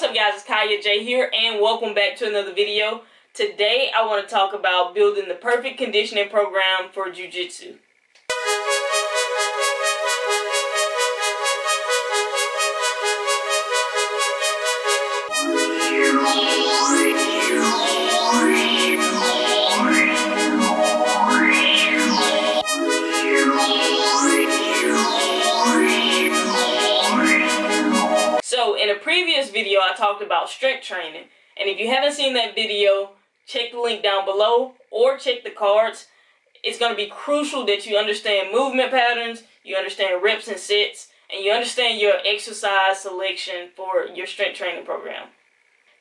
up guys, it's Kaya J here and welcome back to another video. Today I want to talk about building the perfect conditioning program for Jiu-Jitsu. So in a previous video I talked about strength training, and if you haven't seen that video, check the link down below or check the cards. It's going to be crucial that you understand movement patterns, you understand reps and sets, and you understand your exercise selection for your strength training program.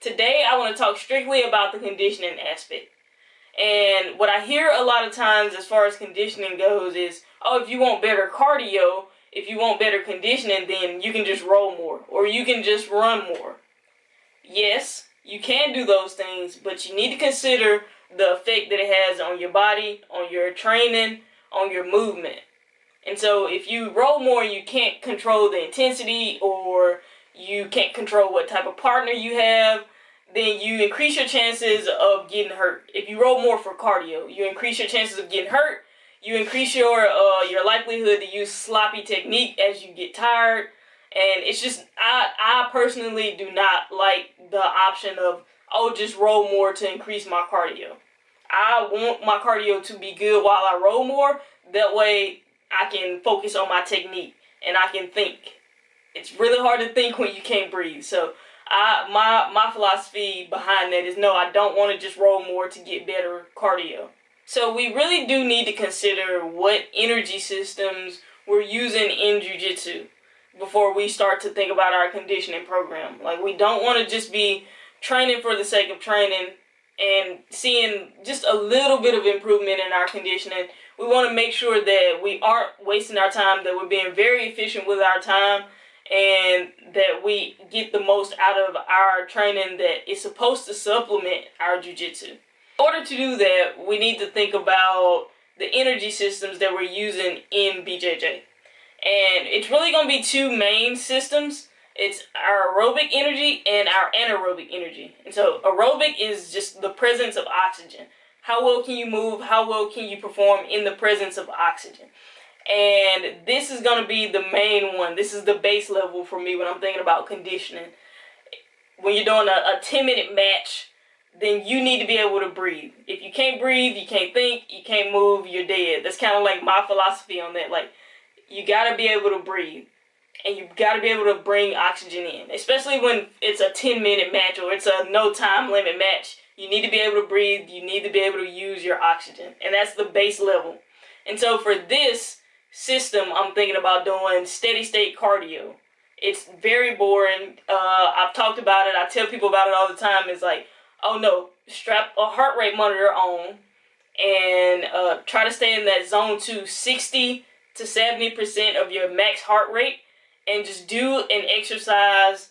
Today I want to talk strictly about the conditioning aspect. And what I hear a lot of times as far as conditioning goes is, oh, if you want better cardio, if you want better conditioning, then you can just roll more or you can just run more. Yes, you can do those things, but you need to consider the effect that it has on your body, on your training, on your movement. And so if you roll more, you can't control the intensity or you can't control what type of partner you have, then you increase your chances of getting hurt. If you roll more for cardio, you increase your chances of getting hurt. You increase your likelihood to use sloppy technique as you get tired. And it's just, I personally do not like the option of, oh, just roll more to increase my cardio. I want my cardio to be good while I roll more. That way I can focus on my technique and I can think. It's really hard to think when you can't breathe. So my philosophy behind that is, no, I don't want to just roll more to get better cardio. So we really do need to consider what energy systems we're using in Jiu-Jitsu before we start to think about our conditioning program. Like, we don't want to just be training for the sake of training and seeing just a little bit of improvement in our conditioning. We want to make sure that we aren't wasting our time, that we're being very efficient with our time, and that we get the most out of our training that is supposed to supplement our Jiu-Jitsu. In order to do that, we need to think about the energy systems that we're using in BJJ. And it's really going to be two main systems. It's our aerobic energy and our anaerobic energy. And so aerobic is just the presence of oxygen. How well can you move? How well can you perform in the presence of oxygen? And this is going to be the main one. This is the base level for me when I'm thinking about conditioning. When you're doing a 10-minute match, then you need to be able to breathe. If you can't breathe, you can't think, you can't move, you're dead. That's kind of like my philosophy on that. Like, you got to be able to breathe. And you've got to be able to bring oxygen in. Especially when it's a 10-minute match or it's a no time limit match. You need to be able to breathe. You need to be able to use your oxygen. And that's the base level. And so for this system, I'm thinking about doing steady state cardio. It's very boring. I've talked about it. I tell people about it all the time. It's like, oh no, strap a heart rate monitor on and try to stay in that zone 2, 60 to 70% of your max heart rate, and just do an exercise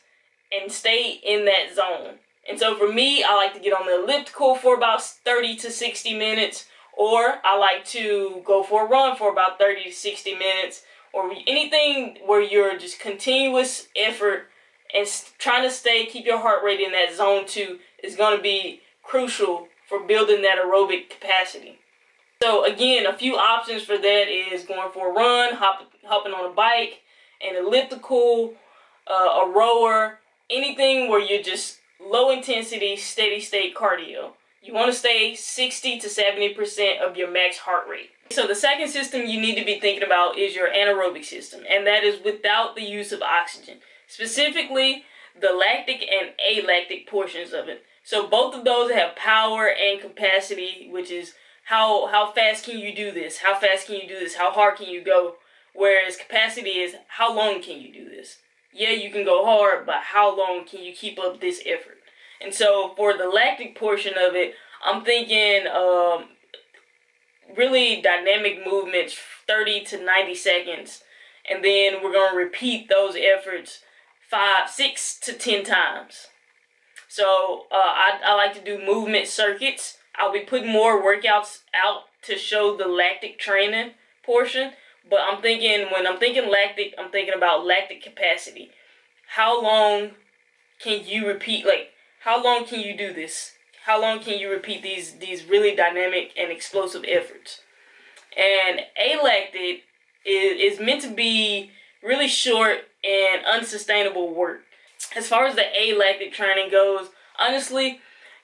and stay in that zone. And so for me, I like to get on the elliptical for about 30 to 60 minutes, or I like to go for a run for about 30 to 60 minutes, or anything where you're just continuous effort and trying to keep your heart rate in that zone 2 is going to be crucial for building that aerobic capacity. So again, a few options for that is going for a run, hopping on a bike, an elliptical, a rower, anything where you're just low intensity, steady state cardio. You want to stay 60 to 70% of your max heart rate. So the second system you need to be thinking about is your anaerobic system, and that is without the use of oxygen. Specifically, the lactic and alactic portions of it. So both of those have power and capacity, which is how fast can you do this? How fast can you do this? How hard can you go? Whereas capacity is how long can you do this? Yeah, you can go hard, but how long can you keep up this effort? And so for the lactic portion of it, I'm thinking really dynamic movements, 30 to 90 seconds. And then we're going to repeat those efforts 5, 6 to 10 times. So I like to do movement circuits. I'll be putting more workouts out to show the lactic training portion. But I'm thinking, when I'm thinking lactic, I'm thinking about lactic capacity. How long can you repeat, like, how long can you do this? How long can you repeat these really dynamic and explosive efforts? And alactic is meant to be really short and unsustainable work. As far as the alactic training goes, honestly,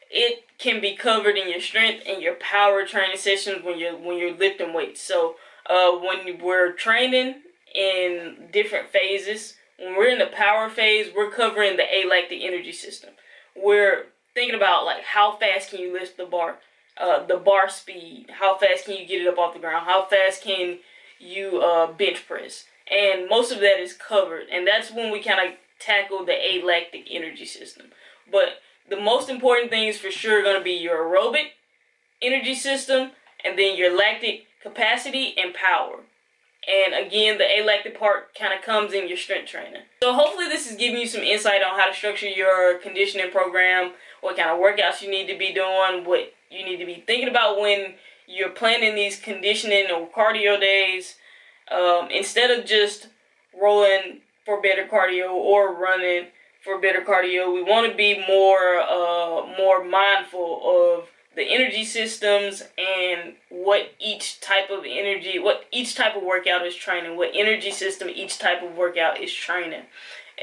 it can be covered in your strength and your power training sessions when you're lifting weights. So when we're training in different phases, when we're in the power phase, we're covering the alactic energy system. We're thinking about, like, how fast can you lift the bar speed, how fast can you get it up off the ground, how fast can you bench press, and most of that is covered, and that's when we kind of tackle the alactic energy system. But the most important things for sure are going to be your aerobic energy system, and then your lactic capacity and power. And again, the alactic part kind of comes in your strength training. So hopefully this is giving you some insight on how to structure your conditioning program, what kind of workouts you need to be doing, what you need to be thinking about when you're planning these conditioning or cardio days. Instead of just rolling for better cardio or running for better cardio, we want to be more mindful of the energy systems and what each type of workout is training, what energy system each type of workout is training.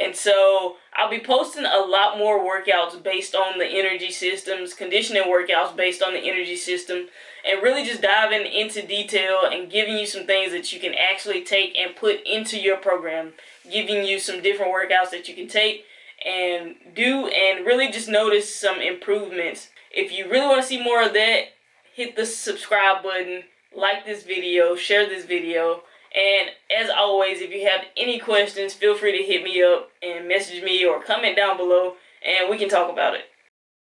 And so I'll be posting a lot more workouts based on the energy systems, conditioning workouts based on the energy system, and really just diving into detail and giving you some things that you can actually take and put into your program, giving you some different workouts that you can take and do and really just notice some improvements. If you really want to see more of that, hit the subscribe button, like this video, share this video, and as always, if you have any questions, feel free to hit me up and message me or comment down below, and we can talk about it.